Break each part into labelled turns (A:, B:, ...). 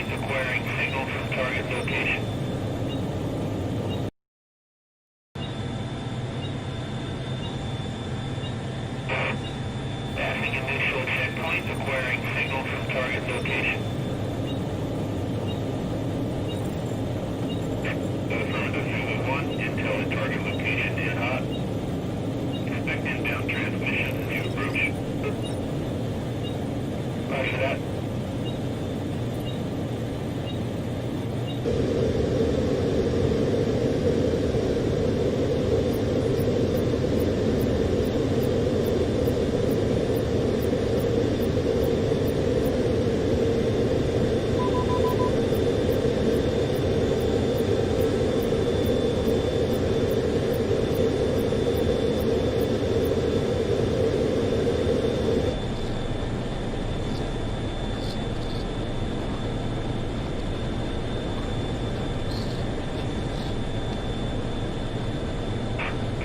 A: checkpoint acquiring signal from target location. Passing initial checkpoint acquiring signal from target location. Affirmative Zulu 1, intel at target location and hot. Expect inbound transmission as you approach. Roger that.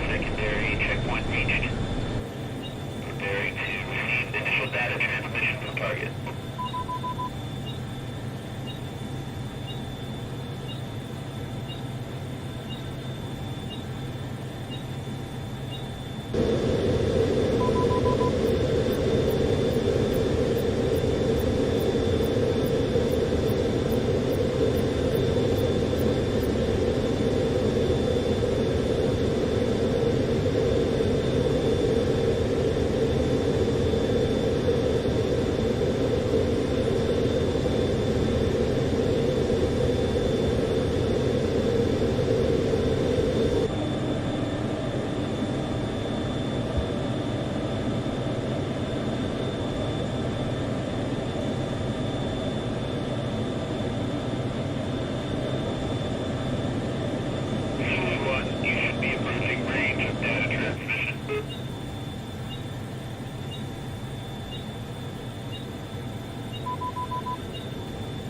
A: Secondary checkpoint reached. Preparing to receive initial data transmission from target. Zulu 1, you should be approaching range of data transmission.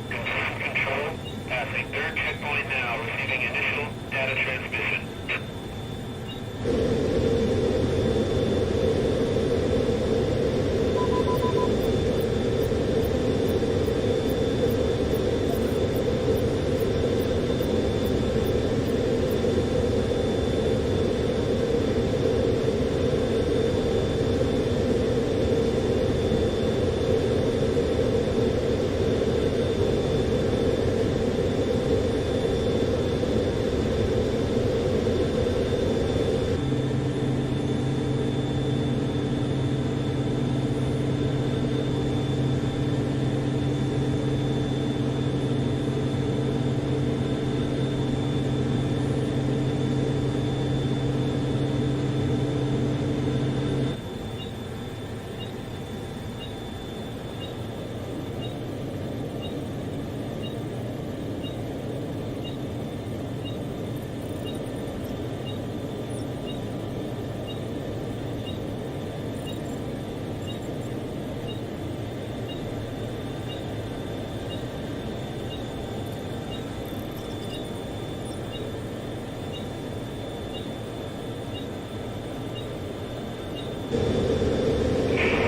A: Confirm control. Passing third checkpoint now, receiving initial data transmission.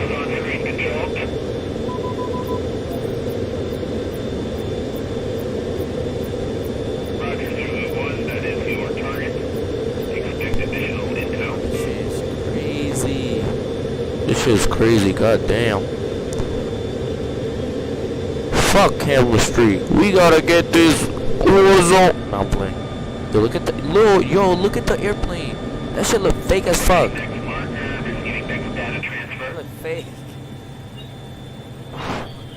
A: On screen control. Roger, Zulu 1, that is your target. Expect additional intel.
B: This is crazy. This shit's crazy, goddamn. Fuck Campbell Street. We gotta get this Warzone. I'm playing. Yo, look at the look at the airplane. That shit look fake as fuck.
A: Next marker, receiving next data
B: That
A: transfer.
B: look fake.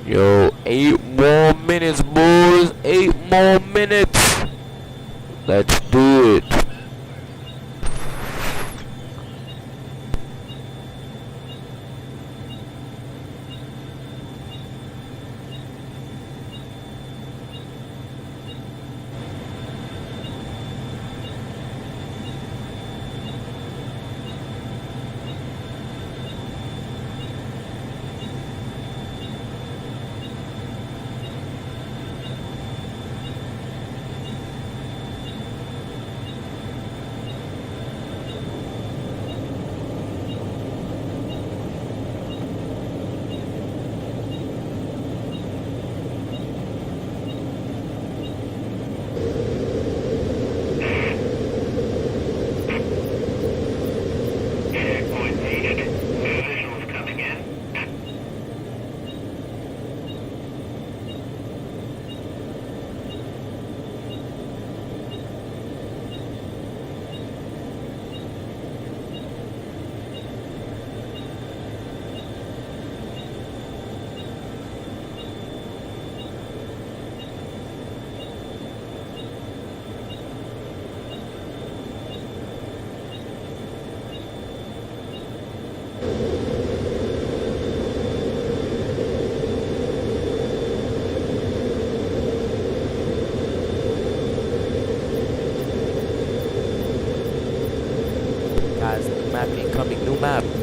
B: Yo, 8 more minutes, boys. 8 more minutes. Let's do it.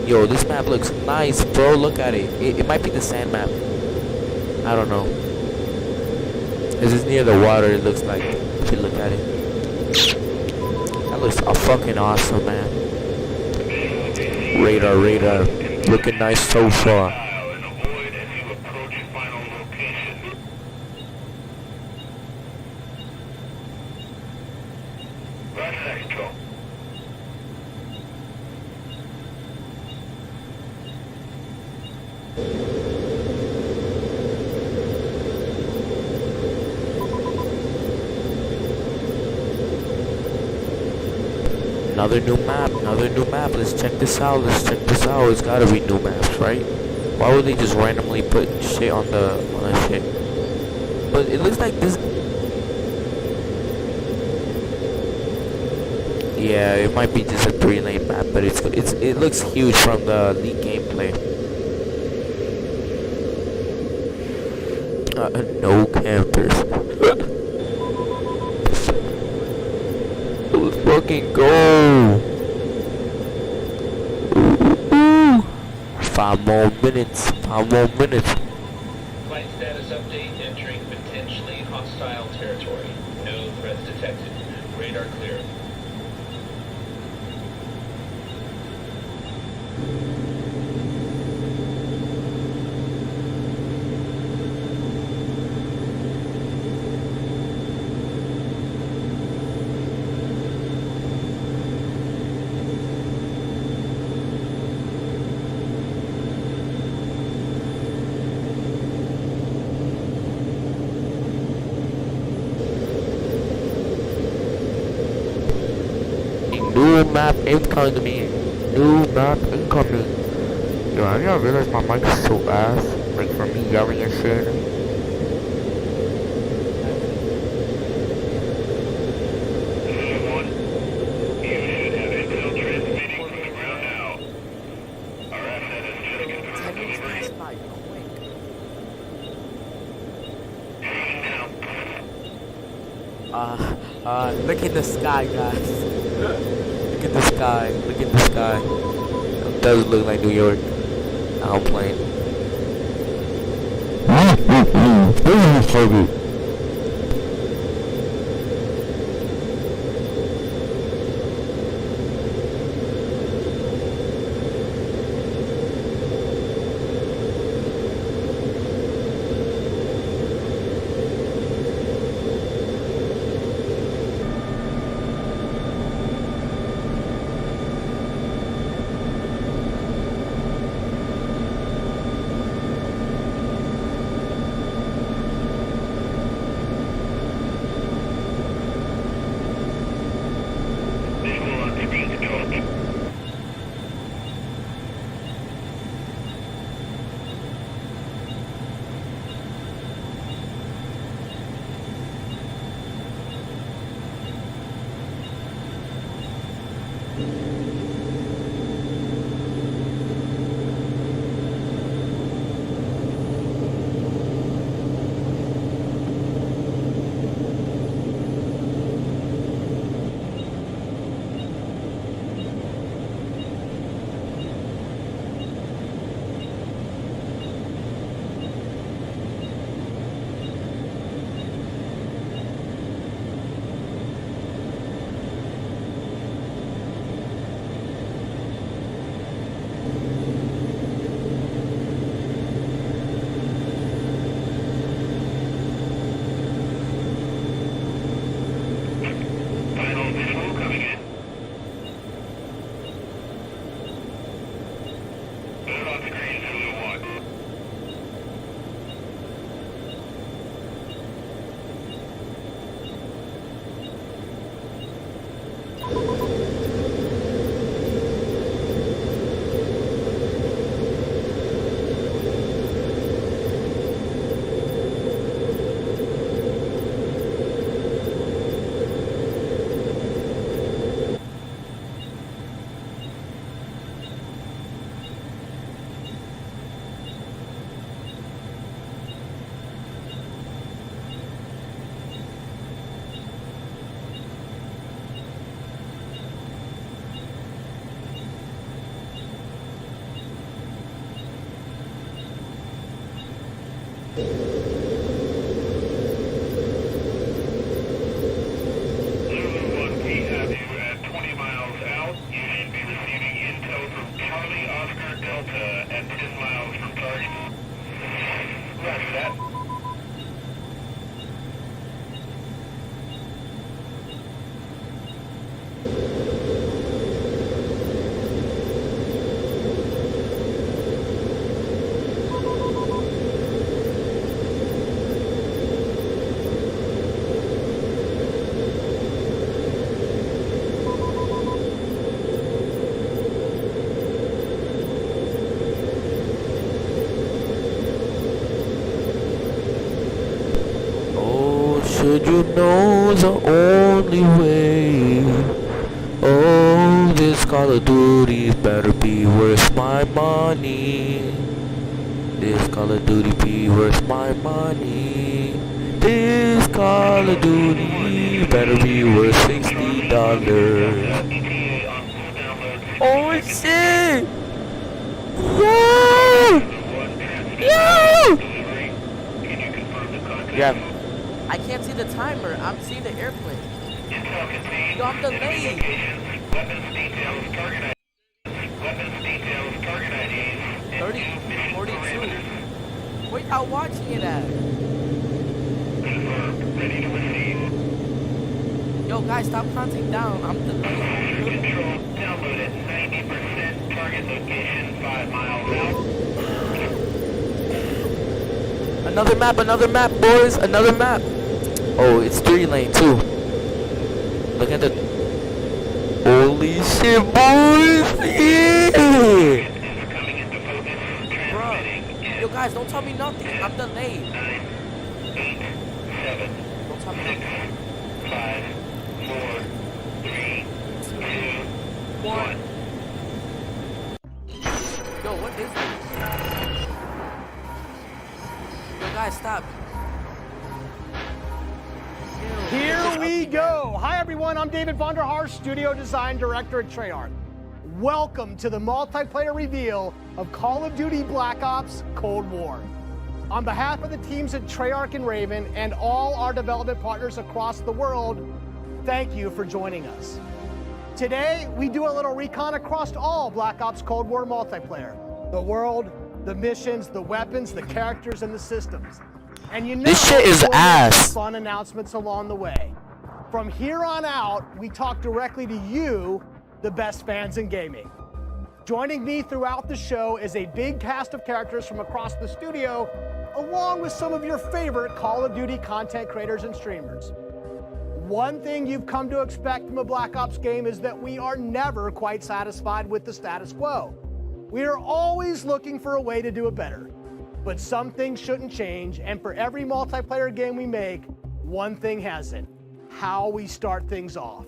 B: Yo, this map looks nice, bro. Look at it. It might be the sand map. I don't know. This is near the water, it looks like. If you look at it. That looks fucking awesome, man. Radar. Looking nice so far.
A: And avoid as you approach final location. Roger that, Control.
B: Another new map. Let's check this out. It's gotta be new maps, right? Why would they just randomly put shit on the shit? But it looks like this. Yeah, it might be just a 3-lane map, but it looks huge from the leak gameplay. No campers. Let's fucking go. Ooh. 5 more minutes.
C: Flight status update entering potentially hostile territory. No threats detected. Radar clear.
B: New map incoming. Yo, I didn't realize my mic is so ass. Like for me yelling and shit.
A: One, you should have intel transmitting from the ground now. Our asset has just confirmed delivery.
B: Look at the sky, guys. Look at the sky. It does look like New York. I'm playing.
A: We have you at 20 miles out. You should be receiving intel from Charlie Oscar Delta at 10 miles from target. Roger that.
B: Should you know the only way? Oh, this Call of Duty better be worth my money. This Call of Duty be worth my money. This Call of Duty better be worth $60. Oh shit! Yeah! Yeah! Yeah. I can't see the timer. I'm seeing the airplane. Yo, I'm delayed.
A: Weapons details, target IDs. Weapons details, target IDs.
B: 30, 42. Where y'all watching it at?
A: Confirmed. Ready to receive.
B: Yo, guys, stop counting down. I'm delayed.
A: Control, download at 90%. Target location 5 miles out.
B: Another map, boys. Another map. Oh, it's 3-lane too. Look at the. Holy shit, boys! Yeah!
A: Coming into focus.
B: Bro. Yo, guys, don't tell me nothing. I'm delayed.
A: 9, 8, 7,
B: Don't tell me
A: 6,
B: nothing.
A: 5, 4, 3, 2, 1.
B: Yo, what is this? Yo, guys, stop.
D: Here we go. Hi, everyone. I'm David Vonderhaar, Studio Design Director at Treyarch. Welcome to the multiplayer reveal of Call of Duty Black Ops Cold War. On behalf of the teams at Treyarch and Raven and all our development partners across the world, thank you for joining us. Today, we do a little recon across all Black Ops Cold War multiplayer. The world, the missions, the weapons, the characters, and the systems. And you know,
B: This shit is
D: we'll make
B: ass.
D: some fun announcements along the way. From here on out, we talk directly to you, the best fans in gaming. Joining me throughout the show is a big cast of characters from across the studio, along with some of your favorite Call of Duty content creators and streamers. One thing you've come to expect from a Black Ops game is that we are never quite satisfied with the status quo. We are always looking for a way to do it better. But some things shouldn't change, and for every multiplayer game we make, one thing hasn't: how we start things off.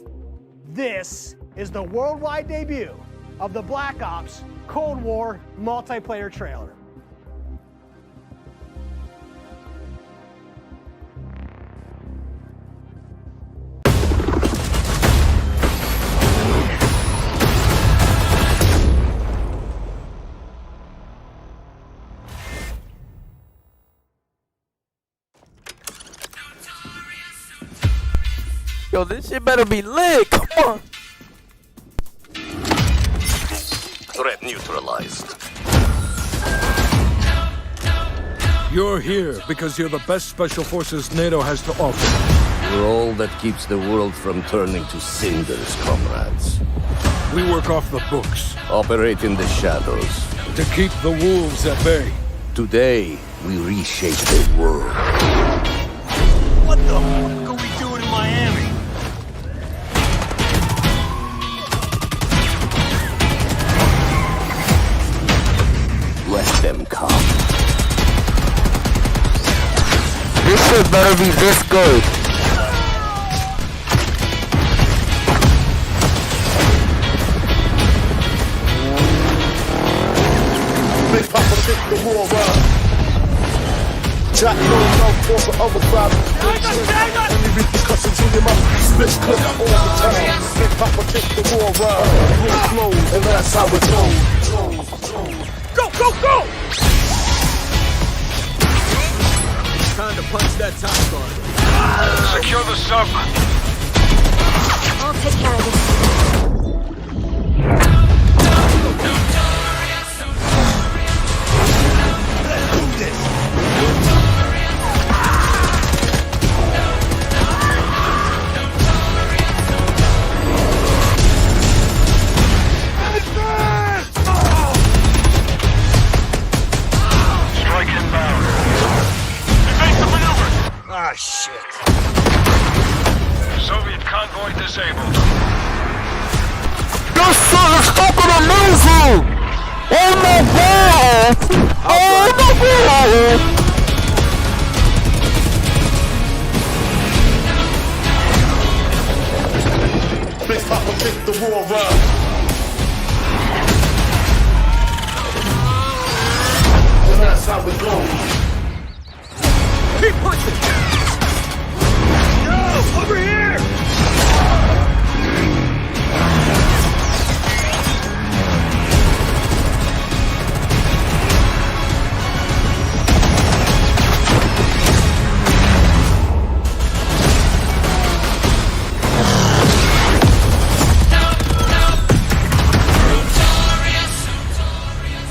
D: This is the worldwide debut of the Black Ops Cold War multiplayer trailer.
B: Yo, this shit better be lit. Come on.
E: Threat neutralized.
F: You're here because you're the best special forces NATO has to offer.
E: We're all that keeps the world from turning to cinders, comrades.
F: We work off the books
E: Operate in the shadows.
F: to keep the wolves at bay.
E: Today, we reshape the world.
D: What the fuck are we doing in Miami?
E: Let them come.
B: This shit better be this good.
G: Big Papa pick the war up. Jack no love for the other crowd. Any repercussions in your mouth. Split clip all the time. Big Papa kick the war up. Real flow, and that's how it goes.
D: Go, go, go!
F: that top guard.
A: Secure the sub.
H: I'll take care of this.
A: Strike inbound. Evasive maneuver.
G: Ah, shit.
A: Soviet convoy disabled.
G: This shit is fucking amazing! Oh my god! Oh my god! Big Papa kick the war around. And that's how we go.
F: Keep pushing! Yo, over here!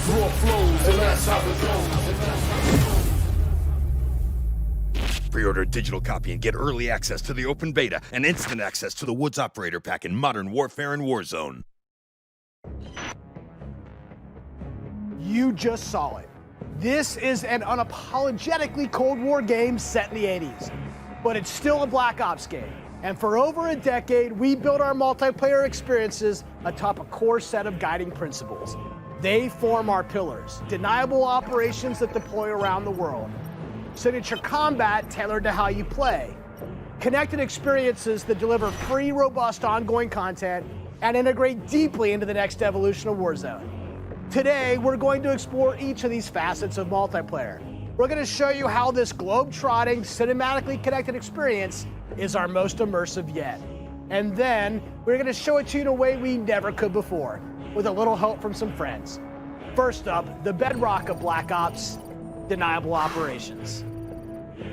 G: War flows, and that's how it goes.
I: Pre-order a digital copy and get early access to the open beta and instant access to the Woods Operator Pack in Modern Warfare and Warzone.
D: You just saw it. This is an unapologetically Cold War game set in the 80s, but it's still a Black Ops game. And for over a decade, we built our multiplayer experiences atop a core set of guiding principles. They form our pillars, deniable operations that deploy around the world, signature combat tailored to how you play, connected experiences that deliver free, robust, ongoing content, and integrate deeply into the next evolution of Warzone. Today, we're going to explore each of these facets of multiplayer. We're going to show you how this globe-trotting, cinematically connected experience is our most immersive yet. And then, we're going to show it to you in a way we never could before, with a little help from some friends. First up, the bedrock of Black Ops, deniable operations.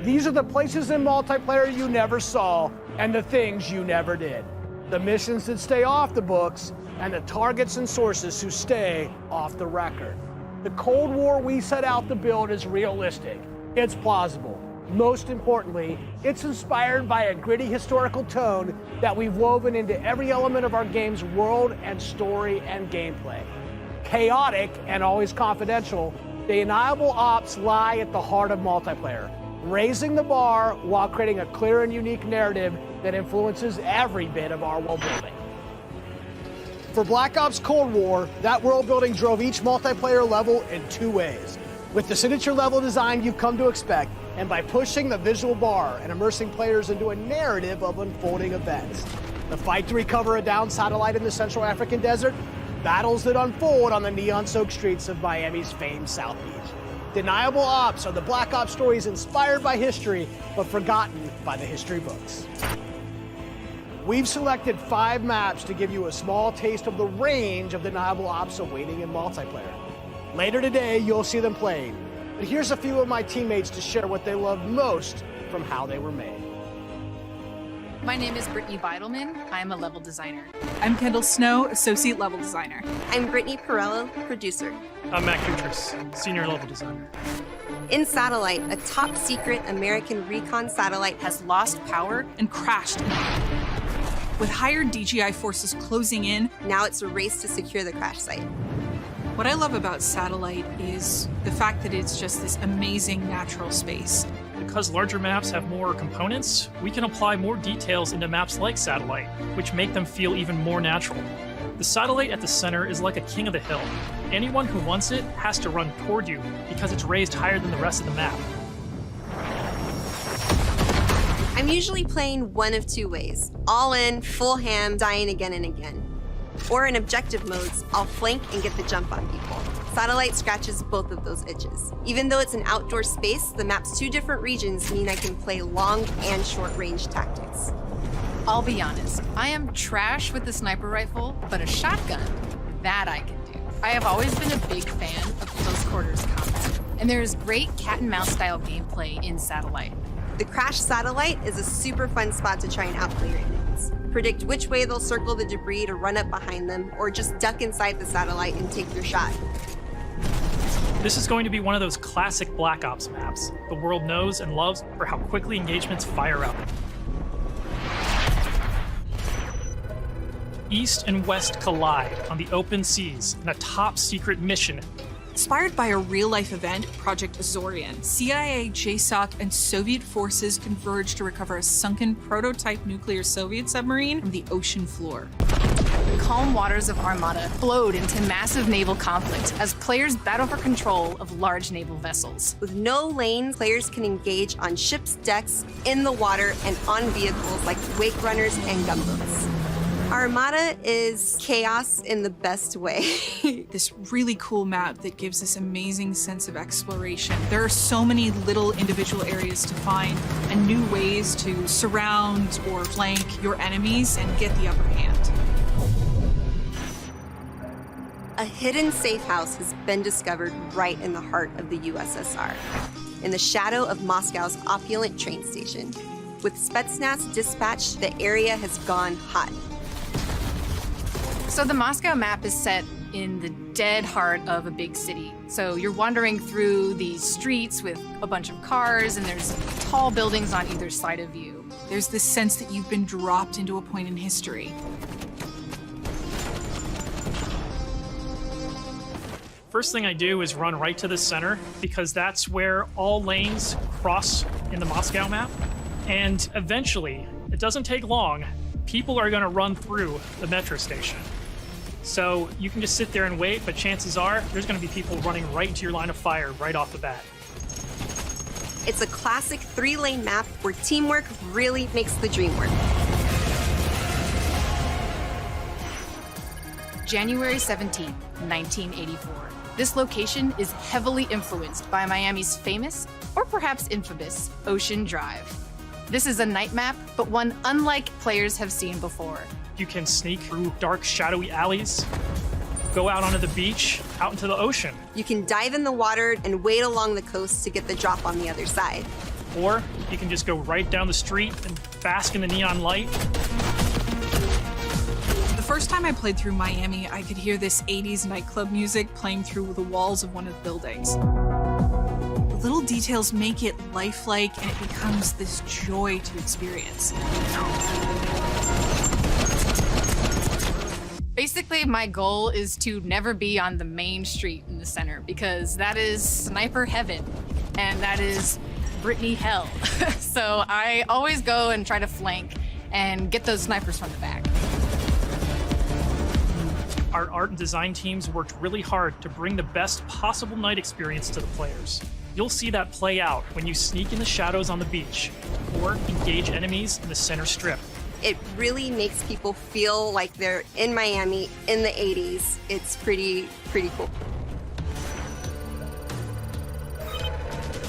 D: These are the places in multiplayer you never saw and the things you never did. The missions that stay off the books and the targets and sources who stay off the record. The Cold War we set out to build is realistic. It's plausible. Most importantly, it's inspired by a gritty historical tone that we've woven into every element of our game's world and story and gameplay. Chaotic and always confidential, the deniable ops lie at the heart of multiplayer, raising the bar while creating a clear and unique narrative that influences every bit of our world building. For Black Ops Cold War, that world building drove each multiplayer level in two ways. With the signature level design you've come to expect, and by pushing the visual bar and immersing players into a narrative of unfolding events. The fight to recover a downed satellite in the Central African desert, battles that unfold on the neon-soaked streets of Miami's famed South Beach. Deniable Ops are the Black Ops stories inspired by history, but forgotten by the history books. We've selected 5 maps to give you a small taste of the range of deniable ops awaiting in multiplayer. Later today, you'll see them playing. But here's a few of my teammates to share what they loved most from how they were made.
J: My name is Brittany Beidelman. I'm a level designer.
K: I'm Kendall Snow, associate level designer.
H: I'm Brittany Perello, producer.
L: I'm Matt Kutris, senior level designer.
H: In Satellite, a top secret American recon satellite
K: Has lost power and crashed. With higher DGI forces closing in,
H: now it's a race to secure the crash site.
K: what I love about Satellite is the fact that it's just this amazing natural space.
L: Because larger maps have more components, we can apply more details into maps like Satellite, which make them feel even more natural. The satellite at the center is like a king of the hill. Anyone who wants it has to run toward you because it's raised higher than the rest of the map.
H: I'm usually playing one of two ways. All in, full ham, dying again and again. Or in objective modes, I'll flank and get the jump on people. Satellite scratches both of those itches. Even though it's an outdoor space, the map's two different regions mean I can play long and short range tactics.
J: I'll be honest, I am trash with the sniper rifle, but a shotgun, that I can do. I have always been a big fan of close quarters combat, and there is great cat and mouse style gameplay in Satellite.
H: The Crash Satellite is a super fun spot to try and outplay your enemies. Predict which way they'll circle the debris to run up behind them, or just duck inside the satellite and take your shot.
L: This is going to be one of those classic Black Ops maps the world knows and loves for how quickly engagements fire up. East and West collide on the open seas in a top-secret mission.
K: Inspired by a real-life event, Project Azorian, CIA, JSOC, and Soviet forces converged to recover a sunken prototype nuclear Soviet submarine from the ocean floor.
J: The calm waters of Armada flowed into massive naval conflict as players battle for control of large naval vessels.
H: With no lanes, players can engage on ships' decks, in the water, and on vehicles like wake runners and gunboats. Armada is chaos in the best way.
K: This really cool map that gives this amazing sense of exploration. There are so many little individual areas to find and new ways to surround or flank your enemies and get the upper hand.
H: A hidden safe house has been discovered right in the heart of the USSR, in the shadow of Moscow's opulent train station. With Spetsnaz dispatched, the area has gone hot.
J: So the Moscow map is set in the dead heart of a big city. So you're wandering through these streets with a bunch of cars, and there's tall buildings on either side of you.
K: There's this sense that you've been dropped into a point in history.
L: First thing I do is run right to the center, because that's where all lanes cross in the Moscow map. And eventually, it doesn't take long, people are gonna run through the metro station. So you can just sit there and wait, but chances are there's gonna be people running right into your line of fire right off the bat.
H: It's a classic 3-lane map where teamwork really makes the dream work.
J: January 17th, 1984. This location is heavily influenced by Miami's famous, or perhaps infamous, Ocean Drive. This is a night map, but one unlike players have seen before.
L: You can sneak through dark, shadowy alleys, go out onto the beach, out into the ocean.
H: You can dive in the water and wade along the coast to get the drop on the other side.
L: Or you can just go right down the street and bask in the neon light.
K: The first time I played through Miami, I could hear this 80s nightclub music playing through the walls of one of the buildings. The little details make it lifelike, and it becomes this joy to experience.
J: Basically, my goal is to never be on the main street in the center, because that is sniper heaven, and that is Brittany hell. So I always go and try to flank and get those snipers from the back.
L: Our art and design teams worked really hard to bring the best possible night experience to the players. You'll see that play out when you sneak in the shadows on the beach or engage enemies in the center strip.
H: It really makes people feel like they're in Miami in the 80s. It's pretty cool.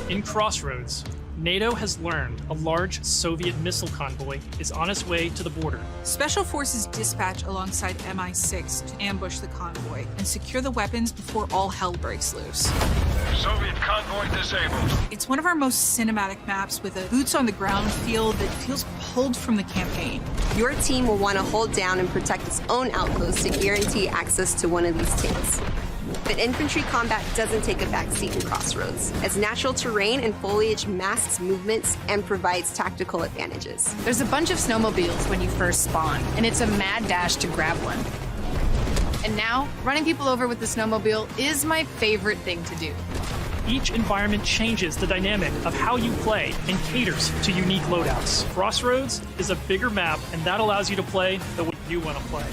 L: In Crossroads, NATO has learned a large Soviet missile convoy is on its way to the border.
K: Special forces dispatch alongside MI6 to ambush the convoy and secure the weapons before all hell breaks loose.
F: Soviet convoy disabled.
K: It's one of our most cinematic maps with a boots-on-the-ground feel that feels pulled from the campaign.
H: Your team will want to hold down and protect its own outpost to guarantee access to one of these tanks. But infantry combat doesn't take a backseat in Crossroads, as natural terrain and foliage masks movements and provides tactical advantages.
J: There's a bunch of snowmobiles when you first spawn, and it's a mad dash to grab one. And now, running people over with the snowmobile is my favorite thing to do.
L: Each environment changes the dynamic of how you play and caters to unique loadouts. Crossroads is a bigger map, and that allows you to play the way you want to play.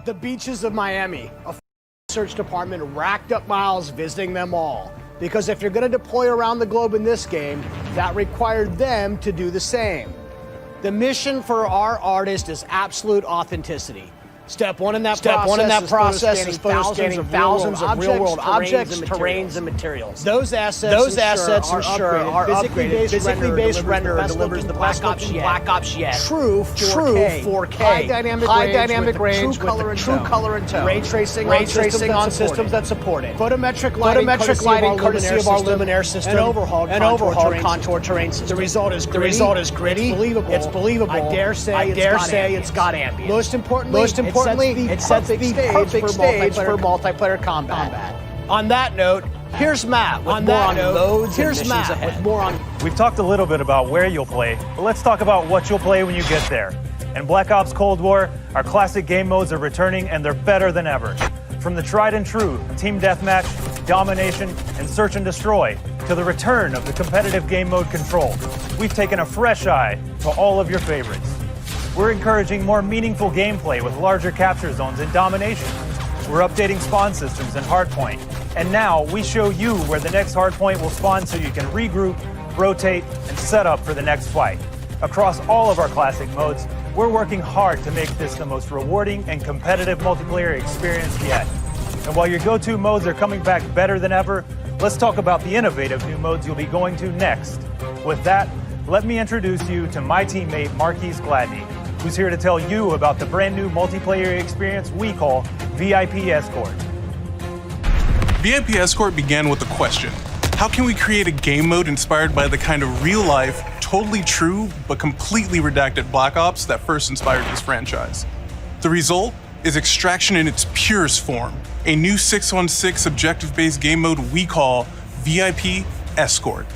D: The beaches of Miami. A search department racked up miles visiting them all. Because if you're going to deploy around the globe in this game, that required them to do the same. The mission for our artist is absolute authenticity. Step one in that process is scanning thousands of real-world objects, terrains, and materials. Those assets ensure our upgraded, physically based renderer delivers the Black Ops yet. True 4K, high dynamic range with true color and tone. Ray tracing on systems that support it. Photometric lighting courtesy of our Luminaire system. And overhauled contour terrain system. The result is gritty. It's believable. I dare say it's got ambient. Most importantly, it sets the perfect stage for multiplayer combat. On that note, here's Matt with more on modes and missions ahead.
M: We've talked a little bit about where you'll play, but let's talk about what you'll play when you get there. In Black Ops Cold War, our classic game modes are returning and they're better than ever. From the tried and true Team Deathmatch, Domination, and Search and Destroy, to the return of the competitive game mode Control, we've taken a fresh eye to all of your favorites. We're encouraging more meaningful gameplay with larger capture zones and Domination. We're updating spawn systems in Hardpoint. And now we show you where the next Hardpoint will spawn so you can regroup, rotate, and set up for the next fight. Across all of our classic modes, we're working hard to make this the most rewarding and competitive multiplayer experience yet. And while your go-to modes are coming back better than ever, let's talk about the innovative new modes you'll be going to next. With that, let me introduce you to my teammate Marquise Gladney, who's here to tell you about the brand new multiplayer experience we call VIP Escort.
N: VIP Escort began with a question. How can we create a game mode inspired by the kind of real-life, totally true, but completely redacted Black Ops that first inspired this franchise? The result is Extraction in its purest form, a new 6-on-6 objective-based game mode we call VIP Escort.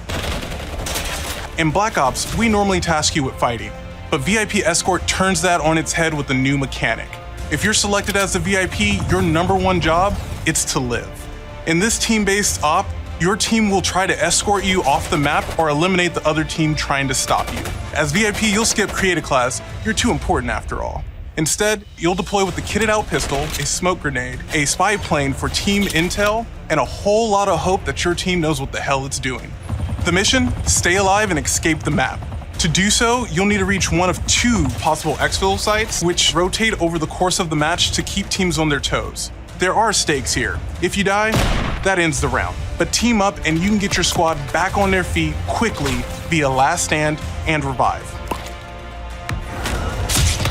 N: In Black Ops, we normally task you with fighting, but VIP Escort turns that on its head with a new mechanic. If you're selected as the VIP, your number one job is to live. In this team-based op, your team will try to escort you off the map or eliminate the other team trying to stop you. As VIP, you'll skip Create a Class, you're too important after all. Instead, you'll deploy with a kitted out pistol, a smoke grenade, a spy plane for team intel, and a whole lot of hope that your team knows what the hell it's doing. The mission? Stay alive and escape the map. To do so, you'll need to reach one of two possible exfil sites, which rotate over the course of the match to keep teams on their toes. There are stakes here. If you die, that ends the round. But team up and you can get your squad back on their feet quickly via Last Stand and Revive.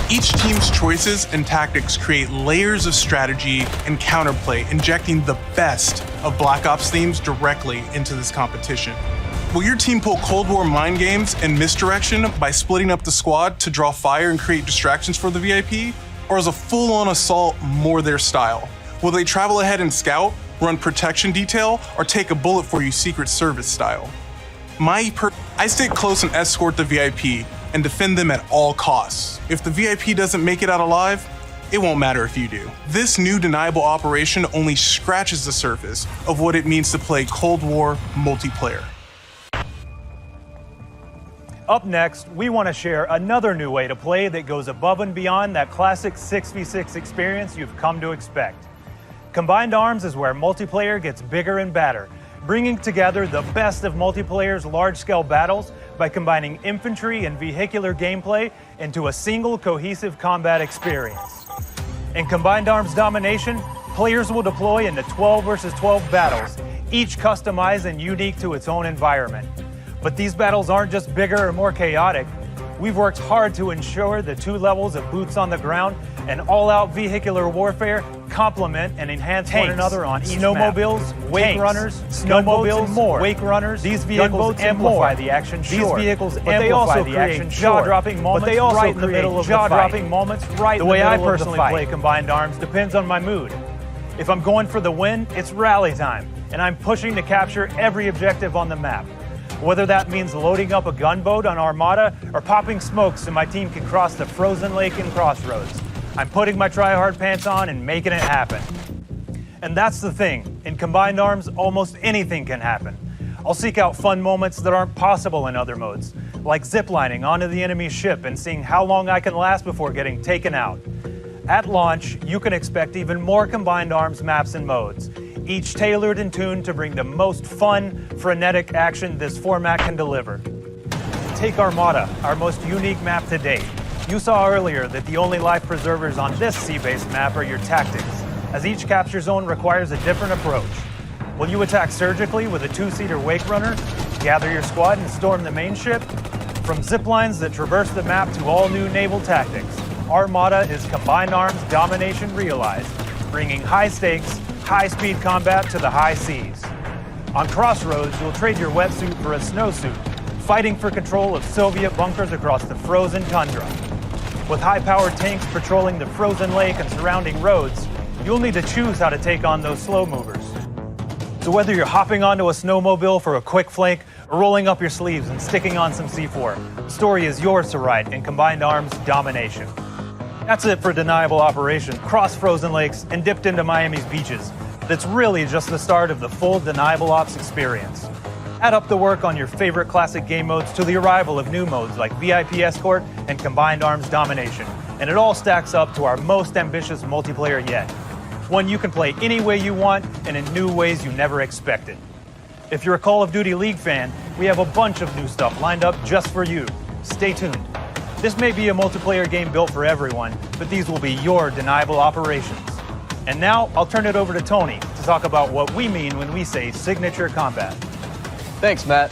N: Each team's choices and tactics create layers of strategy and counterplay, injecting the best of Black Ops themes directly into this competition. Will your team pull Cold War mind games and misdirection by splitting up the squad to draw fire and create distractions for the VIP? Or is a full-on assault more their style? Will they travel ahead and scout, run protection detail, or take a bullet for you Secret Service style? I stick close and escort the VIP and defend them at all costs. If the VIP doesn't make it out alive, it won't matter if you do. This new deniable operation only scratches the surface of what it means to play Cold War multiplayer.
M: Up next, we want to share another new way to play that goes above and beyond that classic 6v6 experience you've come to expect. Combined Arms is where multiplayer gets bigger and badder, bringing together the best of multiplayer's large-scale battles by combining infantry and vehicular gameplay into a single cohesive combat experience. In Combined Arms Domination, players will deploy into 12 versus 12 battles, each customized and unique to its own environment. But these battles aren't just bigger or more chaotic. We've worked hard to ensure the two levels of boots on the ground and all-out vehicular warfare complement and enhance one another on each snowmobiles, wake runners, snowmobiles, more. Wake runners. These vehicles amplify the action. These vehicles amplify the action. Jaw-dropping moments right in the middle of the fight. Moments right in the way I personally play Combined Arms depends on my mood. If I'm going for the win, it's rally time, and I'm pushing to capture every objective on the map. Whether that means loading up a gunboat on Armada or popping smokes so my team can cross the frozen lake in Crossroads, I'm putting my try-hard pants on and making it happen. And that's the thing. In Combined Arms, almost anything can happen. I'll seek out fun moments that aren't possible in other modes, like ziplining onto the enemy ship and seeing how long I can last before getting taken out. At launch, you can expect even more Combined Arms maps and modes, each tailored and tuned to bring the most fun, frenetic action this format can deliver. Take Armada, our most unique map to date. You saw earlier that the only life preservers on this sea-based map are your tactics, as each capture zone requires a different approach. Will you attack surgically with a two-seater Wake Runner, gather your squad and storm the main ship? From ziplines that traverse the map to all new naval tactics, Armada is combined arms domination realized, bringing high-stakes, high-speed combat to the high seas. On Crossroads, you'll trade your wetsuit for a snowsuit, fighting for control of Soviet bunkers across the frozen tundra. With high-powered tanks patrolling the frozen lake and surrounding roads, you'll need to choose how to take on those slow movers. So whether you're hopping onto a snowmobile for a quick flank or rolling up your sleeves and sticking on some C4, the story is yours to write in Combined Arms Domination. That's it for Deniable Operation, cross frozen lakes and dipped into Miami's beaches. But it's really just the start of the full Deniable Ops experience. Add up the work on your favorite classic game modes to the arrival of new modes like VIP Escort and Combined Arms Domination, and it all stacks up to our most ambitious multiplayer yet. One you can play any way you want and in new ways you never expected. If you're a Call of Duty League fan, we have a bunch of new stuff lined up just for you. Stay tuned. This may be a multiplayer game built for everyone, but these will be your Deniable Operations. And now, I'll turn it over to Tony to talk about what we mean when we say signature combat.
O: Thanks, Matt.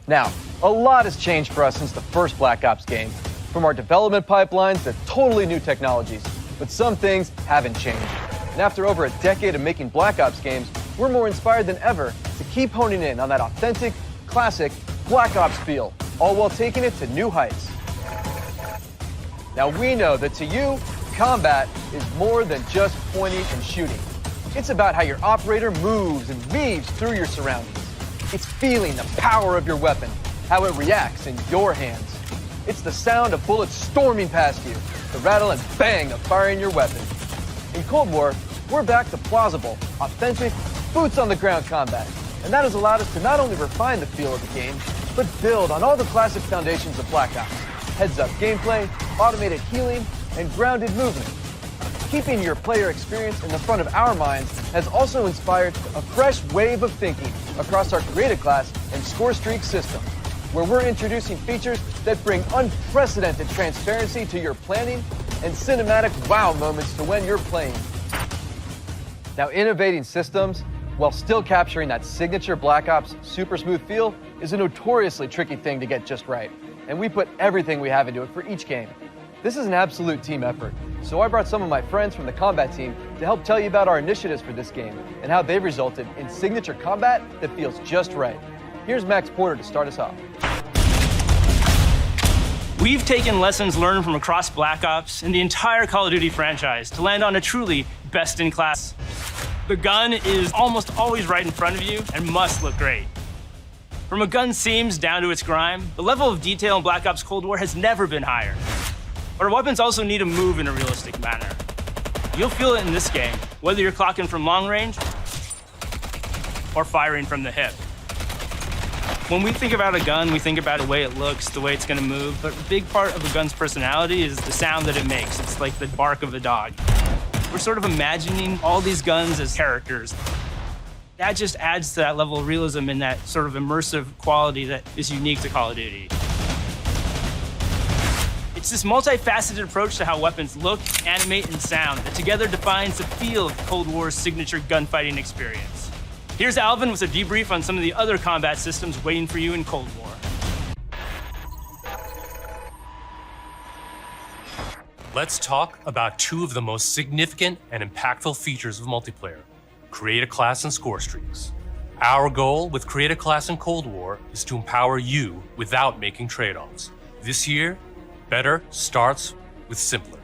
O: Now, a lot has changed for us since the first Black Ops game. From our development pipelines to totally new technologies, but some things haven't changed. And after over a decade of making Black Ops games, we're more inspired than ever to keep honing in on that authentic, classic Black Ops feel, all while taking it to new heights. Now we know that to you, combat is more than just pointing and shooting. It's about how your operator moves and weaves through your surroundings. It's feeling the power of your weapon, how it reacts in your hands. It's the sound of bullets storming past you, the rattle and bang of firing your weapon. In Cold War, we're back to plausible, authentic, boots-on-the-ground combat, and that has allowed us to not only refine the feel of the game, but build on all the classic foundations of Black Ops. Heads-up gameplay, automated healing, and grounded movement. Keeping your player experience in the front of our minds has also inspired a fresh wave of thinking across our Creative Class and Score Streak system, where we're introducing features that bring unprecedented transparency to your planning and cinematic wow moments to when you're playing. Now, innovating systems while still capturing that signature Black Ops super smooth feel is a notoriously tricky thing to get just right, and we put everything we have into it for each game. This is an absolute team effort, so I brought some of my friends from the combat team to help tell you about our initiatives for this game and how they've resulted in signature combat that feels just right. Here's Max Porter to start us off.
P: We've taken lessons learned from across Black Ops and the entire Call of Duty franchise to land on a truly best-in-class. The gun is almost always right in front of you and must look great. From a gun's seams down to its grime, the level of detail in Black Ops Cold War has never been higher. But our weapons also need to move in a realistic manner. You'll feel it in this game, whether you're clocking from long range or firing from the hip. When we think about a gun, we think about the way it looks, the way it's gonna move, but a big part of a gun's personality is the sound that it makes. It's like the bark of a dog. We're sort of imagining all these guns as characters. That just adds to that level of realism and that sort of immersive quality that is unique to Call of Duty. It's this multifaceted approach to how weapons look, animate, and sound that together defines the feel of Cold War's signature gunfighting experience. Here's Alvin with a debrief on some of the other combat systems waiting for you in Cold War.
Q: Let's talk about two of the most significant and impactful features of multiplayer: Create a Class and Score Streaks. Our goal with Create a Class in Cold War is to empower you without making trade-offs. This year, better starts with simpler.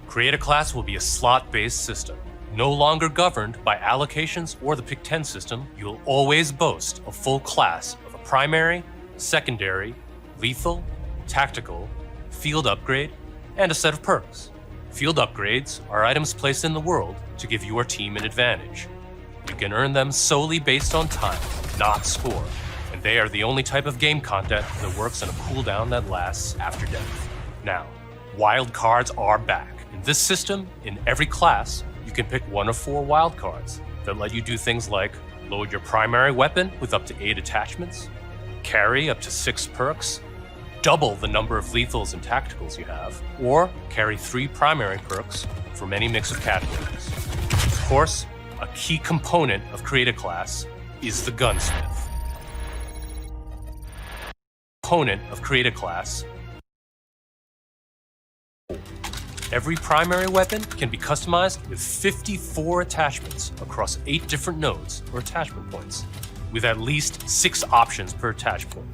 Q: Create a Class will be a slot-based system. No longer governed by allocations or the Pick-10 system, you'll always boast a full class of a primary, secondary, lethal, tactical, field upgrade, and a set of perks. Field upgrades are items placed in the world to give your team an advantage. You can earn them solely based on time, not score, and they are the only type of game content that works on a cooldown that lasts after death. Now, wild cards are back. In this system, in every class, you can pick one of 4 wild cards that let you do things like load your primary weapon with up to 8 attachments, carry up to 6 perks, double the number of lethals and tacticals you have, or carry 3 primary perks from any mix of categories. Of course, a key component of Create a Class is the Gunsmith. Every primary weapon can be customized with 54 attachments across 8 different nodes or attachment points, with at least 6 options per attach point.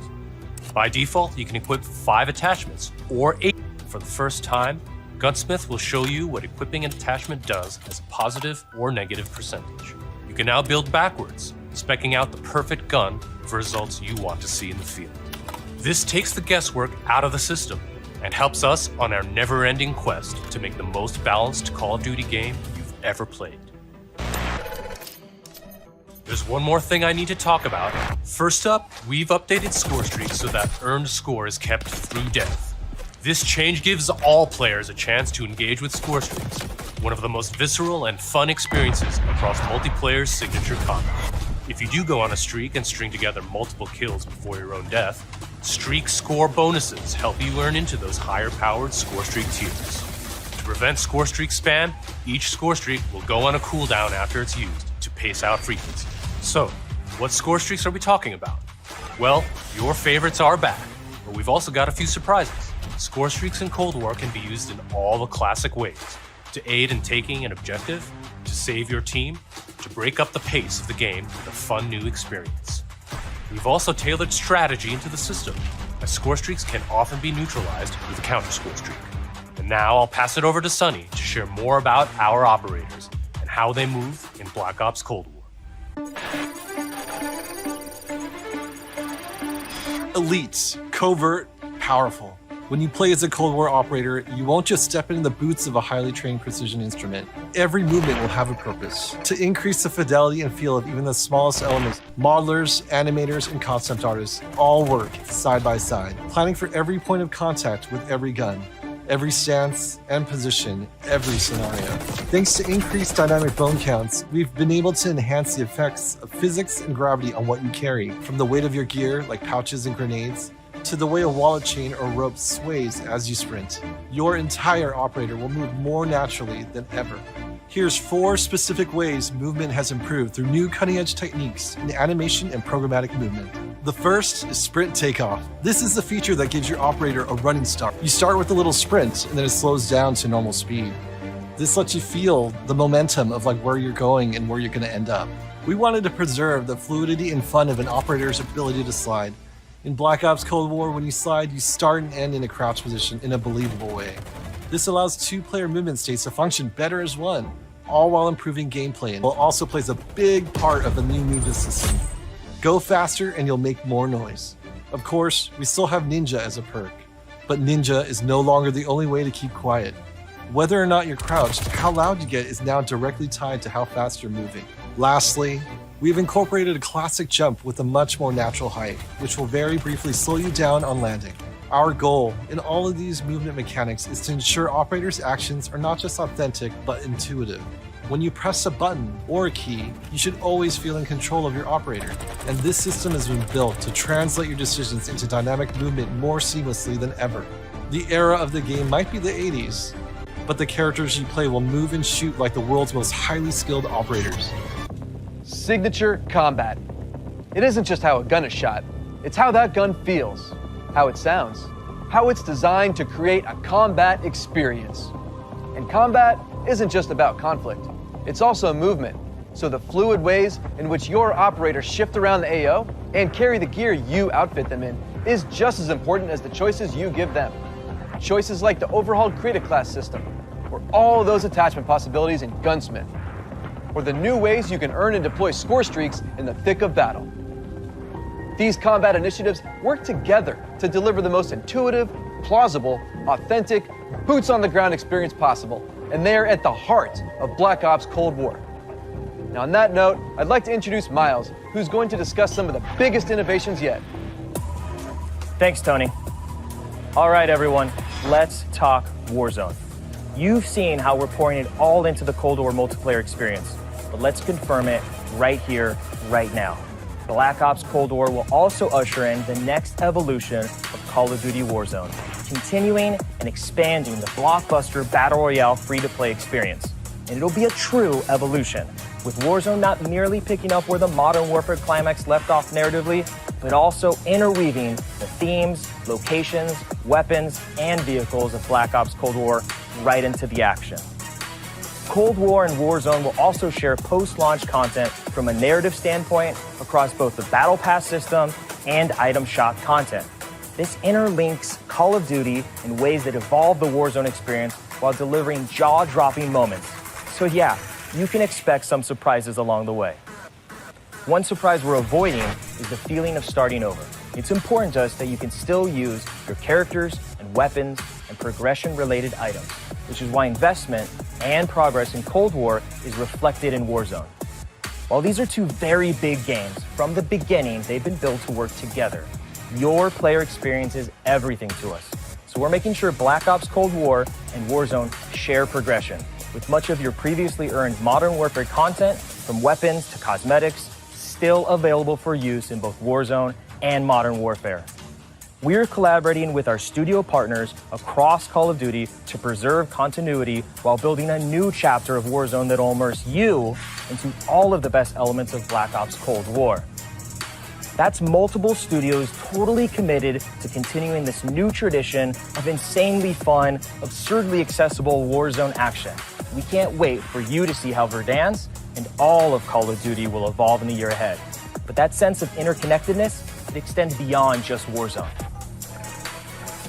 Q: By default, you can equip 5 attachments or 8. For the first time, Gunsmith will show you what equipping an attachment does as a positive or negative percentage. You can now build backwards, speccing out the perfect gun for results you want to see in the field. This takes the guesswork out of the system and helps us on our never-ending quest to make the most balanced Call of Duty game you've ever played. There's one more thing I need to talk about. First up, we've updated score streaks so that earned score is kept through death. This change gives all players a chance to engage with score streaks, one of the most visceral and fun experiences across multiplayer's signature combat. If you do go on a streak and string together multiple kills before your own death, streak score bonuses help you earn into those higher-powered score streak tiers. To prevent score streak spam, each score streak will go on a cooldown after it's used to pace out frequency. So, what score streaks are we talking about? Well, your favorites are back, but we've also got a few surprises. Score streaks in Cold War can be used in all the classic ways: to aid in taking an objective, to save your team, to break up the pace of the game with a fun new experience. We've also tailored strategy into the system, as score streaks can often be neutralized with a counter score streak. And now I'll pass it over to Sunny to share more about our operators and how they move in Black Ops Cold War.
R: Elite, covert, powerful. When you play as a Cold War operator, you won't just step into the boots of a highly trained precision instrument. Every movement will have a purpose. To increase the fidelity and feel of even the smallest elements, modelers, animators, and concept artists all work side by side, planning for every point of contact with every gun, every stance and position, every scenario. Thanks to increased dynamic bone counts, we've been able to enhance the effects of physics and gravity on what you carry, from the weight of your gear, like pouches and grenades, to the way a wallet chain or rope sways as you sprint. Your entire operator will move more naturally than ever. Here's 4 specific ways movement has improved through new cutting-edge techniques in animation and programmatic movement. The first is sprint takeoff. This is the feature that gives your operator a running start. You start with a little sprint and then it slows down to normal speed. This lets you feel the momentum of like where you're going and where you're going to end up. We wanted to preserve the fluidity and fun of an operator's ability to slide. In Black Ops Cold War, when you slide, you start and end in a crouch position in a believable way. This allows 2-player movement states to function better as one, all while improving gameplay, and also plays a big part of the new movement system. Go faster and you'll make more noise. Of course, we still have Ninja as a perk, but Ninja is no longer the only way to keep quiet. Whether or not you're crouched, how loud you get is now directly tied to how fast you're moving. Lastly, we've incorporated a classic jump with a much more natural height, which will very briefly slow you down on landing. Our goal in all of these movement mechanics is to ensure operators' actions are not just authentic, but intuitive. When you press a button or a key, you should always feel in control of your operator. And this system has been built to translate your decisions into dynamic movement more seamlessly than ever. The era of the game might be the 80s, but the characters you play will move and shoot like the world's most highly skilled operators.
O: Signature combat. It isn't just how a gun is shot, it's how that gun feels, how it sounds, how it's designed to create a combat experience. And combat isn't just about conflict, it's also movement. So the fluid ways in which your operators shift around the AO and carry the gear you outfit them in is just as important as the choices you give them. Choices like the overhauled Create a Class system, or all those attachment possibilities in Gunsmith, or the new ways you can earn and deploy score streaks in the thick of battle. These combat initiatives work together to deliver the most intuitive, plausible, authentic, boots-on-the-ground experience possible, and they are at the heart of Black Ops Cold War. Now, on that note, I'd like to introduce Miles, who's going to discuss some of the biggest innovations yet.
S: Thanks, Tony. All right, everyone, let's talk Warzone. You've seen how we're pouring it all into the Cold War multiplayer experience, but let's confirm it right here, right now. Black Ops Cold War will also usher in the next evolution of Call of Duty Warzone, continuing and expanding the blockbuster Battle Royale free-to-play experience. And it'll be a true evolution, with Warzone not merely picking up where the Modern Warfare climax left off narratively, but also interweaving the themes, locations, weapons, and vehicles of Black Ops Cold War right into the action. Cold War and Warzone will also share post-launch content from a narrative standpoint across both the Battle Pass system and item shop content. This interlinks Call of Duty in ways that evolve the Warzone experience while delivering jaw-dropping moments. So yeah, you can expect some surprises along the way. One surprise we're avoiding is the feeling of starting over. It's important to us that you can still use your characters and weapons and progression-related items, which is why investment and progress in Cold War is reflected in Warzone. While these are two very big games, from the beginning they've been built to work together. Your player experience is everything to us. So we're making sure Black Ops Cold War and Warzone share progression, with much of your previously earned Modern Warfare content, from weapons to cosmetics, still available for use in both Warzone and Modern Warfare. We're collaborating with our studio partners across Call of Duty to preserve continuity while building a new chapter of Warzone that'll immerse you into all of the best elements of Black Ops Cold War. That's multiple studios totally committed to continuing this new tradition of insanely fun, absurdly accessible Warzone action. We can't wait for you to see how Verdansk and all of Call of Duty will evolve in the year ahead. But that sense of interconnectedness, it extends beyond just Warzone.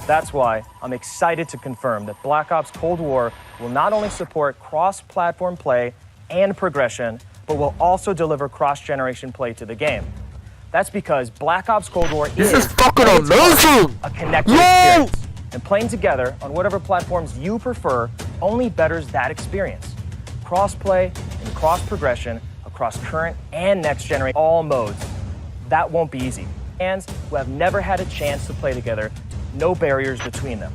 S: That's why I'm excited to confirm that Black Ops Cold War will not only support cross-platform play and progression, but will also deliver cross-generation play to the game. That's because Black Ops Cold War is fucking amazing! A connected experience. And playing together on whatever platforms you prefer only betters that experience. Cross-play and cross-progression across current and next generation all modes. That won't be easy. Fans who have never had a chance to play together, no barriers between them.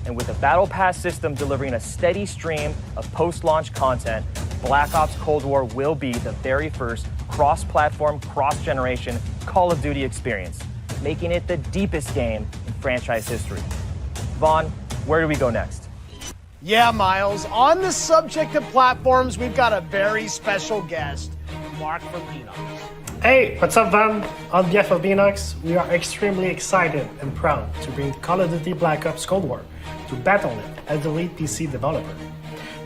S: And with the Battle Pass system delivering a steady stream of post-launch content, Black Ops Cold War will be the very first cross-platform, cross-generation Call of Duty experience, making it the deepest game in franchise history. Vaughn, where do we go next?
D: Yeah, Miles, on the subject of platforms, we've got a very special guest, Mark from Beenox.
T: Hey, what's up, Van? On behalf of Beenox, we are extremely excited and proud to bring Call of Duty Black Ops Cold War to Battle.net as the lead PC developer.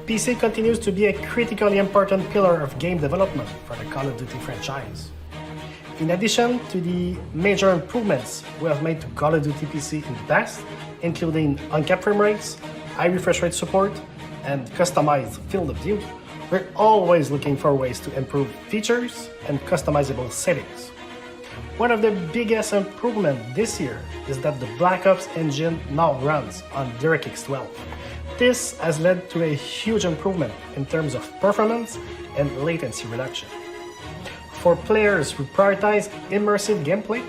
T: PC continues to be a critically important pillar of game development for the Call of Duty franchise. In addition to the major improvements we have made to Call of Duty PC in the past, including uncapped frame rates, high refresh rate support, and customized field of view, we're always looking for ways to improve features and customizable settings. One of the biggest improvements this year is that the Black Ops engine now runs on DirectX 12. This has led to a huge improvement in terms of performance and latency reduction. For players who prioritize immersive gameplay,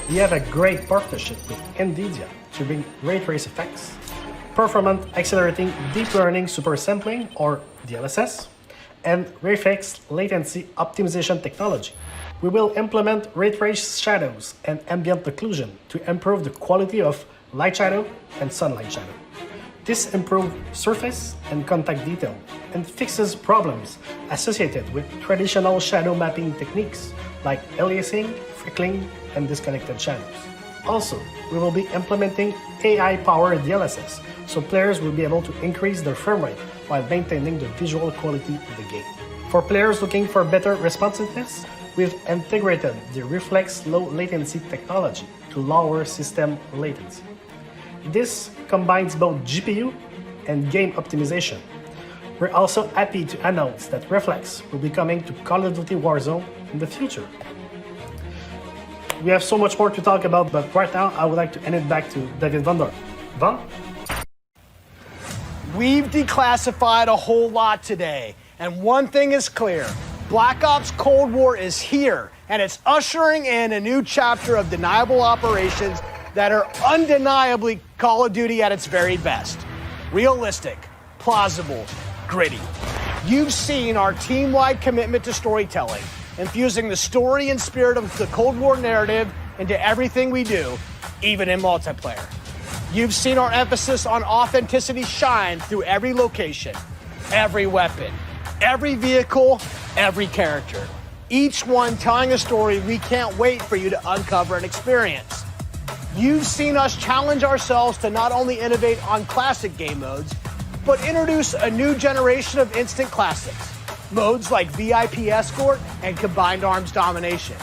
T: we have a great partnership with NVIDIA to bring ray trace effects, performance accelerating deep learning super sampling or DLSS, and reflex latency optimization technology. We will implement ray trace shadows and ambient occlusion to improve the quality of light shadow and sunlight shadow. This improves surface and contact detail and fixes problems associated with traditional shadow mapping techniques like aliasing, freckling, and disconnected shadows. Also, we will be implementing AI-powered DLSS, so players will be able to increase their frame rate while maintaining the visual quality of the game. For players looking for better responsiveness, we've integrated the Reflex low latency technology to lower system latency. This combines both GPU and game optimization. We're also happy to announce that Reflex will be coming to Call of Duty Warzone in the future. We have so much more to talk about, but right now I would like to hand it back to David Van Dorp. Van?
D: We've declassified a whole lot today, and one thing is clear. Black Ops Cold War is here, and it's ushering in a new chapter of deniable operations that are undeniably Call of Duty at its very best. Realistic, plausible, gritty. You've seen our team-wide commitment to storytelling, infusing the story and spirit of the Cold War narrative into everything we do, even in multiplayer. You've seen our emphasis on authenticity shine through every location, every weapon, every vehicle, every character. Each one telling a story we can't wait for you to uncover and experience. You've seen us challenge ourselves to not only innovate on classic game modes, but introduce a new generation of instant classics. Modes like VIP Escort and Combined Arms Domination.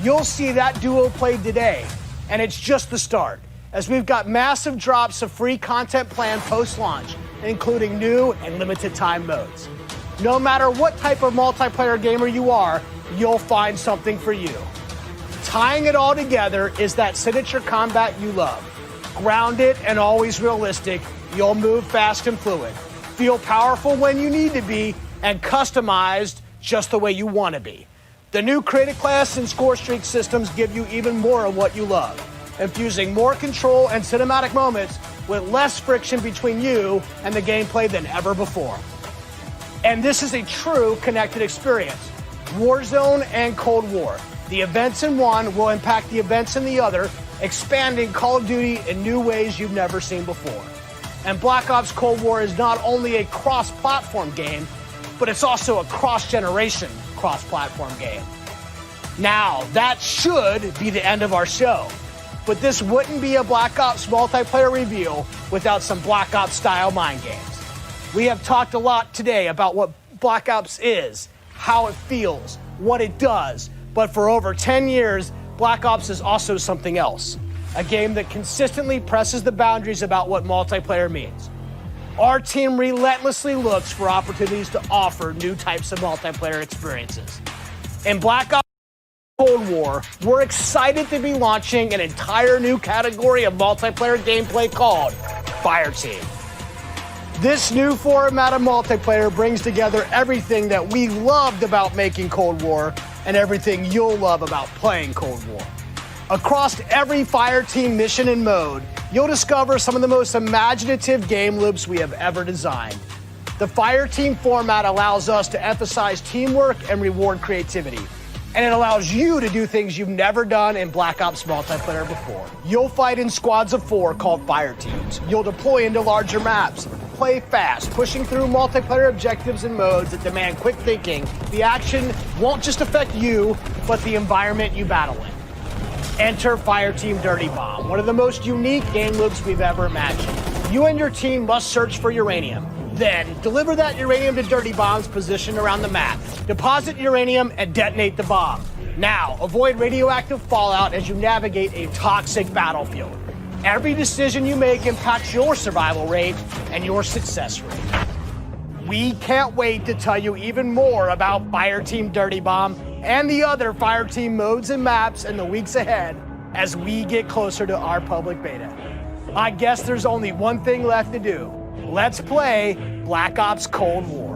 D: You'll see that duo played today, and it's just the start, as we've got massive drops of free content planned post-launch, including new and limited time modes. No matter what type of multiplayer gamer you are, you'll find something for you. Tying it all together is that signature combat you love. Grounded and always realistic, you'll move fast and fluid, feel powerful when you need to be, and customized just the way you want to be. The new Creative Class and Score Streak systems give you even more of what you love, infusing more control and cinematic moments with less friction between you and the gameplay than ever before. And this is a true connected experience. Warzone and Cold War. The events in one will impact the events in the other, expanding Call of Duty in new ways you've never seen before. And Black Ops Cold War is not only a cross-platform game, but it's also a cross-generation cross-platform game. Now, that should be the end of our show, but this wouldn't be a Black Ops multiplayer reveal without some Black Ops style mind games. We have talked a lot today about what Black Ops is, how it feels, what it does, but for over 10 years, Black Ops is also something else. A game that consistently presses the boundaries about what multiplayer means. Our team relentlessly looks for opportunities to offer new types of multiplayer experiences. In Black Ops Cold War, we're excited to be launching an entire new category of multiplayer gameplay called Fireteam. This new format of multiplayer brings together everything that we loved about making Cold War and everything you'll love about playing Cold War. Across every Fireteam mission and mode, you'll discover some of the most imaginative game loops we have ever designed. The Fireteam format allows us to emphasize teamwork and reward creativity, and it allows you to do things you've never done in Black Ops multiplayer before. You'll fight in squads of 4 called Fireteams. You'll deploy into larger maps, play fast, pushing through multiplayer objectives and modes that demand quick thinking. The action won't just affect you, but the environment you battle in. Enter Fireteam Dirty Bomb, one of the most unique game loops we've ever imagined. You and your team must search for uranium. Then, deliver that uranium to Dirty Bomb's position around the map. Deposit uranium and detonate the bomb. Now, avoid radioactive fallout as you navigate a toxic battlefield. Every decision you make impacts your survival rate and your success rate. We can't wait to tell you even more about Fireteam Dirty Bomb and the other Fireteam modes and maps in the weeks ahead as we get closer to our public beta. I guess there's only one thing left to do. Let's play Black Ops Cold War.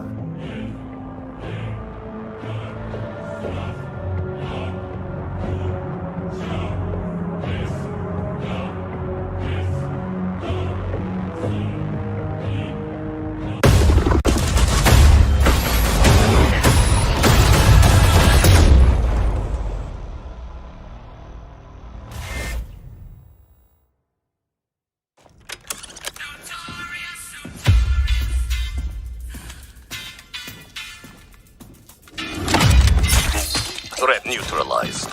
E: Threat neutralized.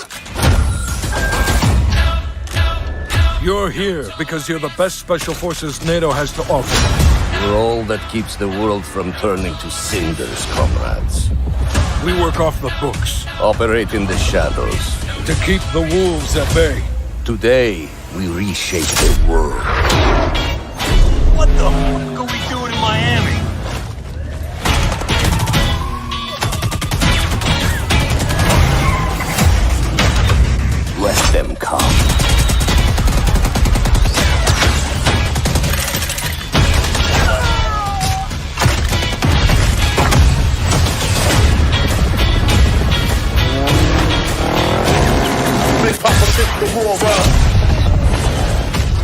F: You're here because you're the best special forces NATO has to offer.
E: You're all that keeps the world from turning to cinders, comrades.
F: We work off the books.
E: Operate in the shadows.
F: To keep the wolves at bay.
E: Today, we reshape the world.
G: What the fuck are we doing in Miami?
E: Let them come.
G: Big Papa took the war up.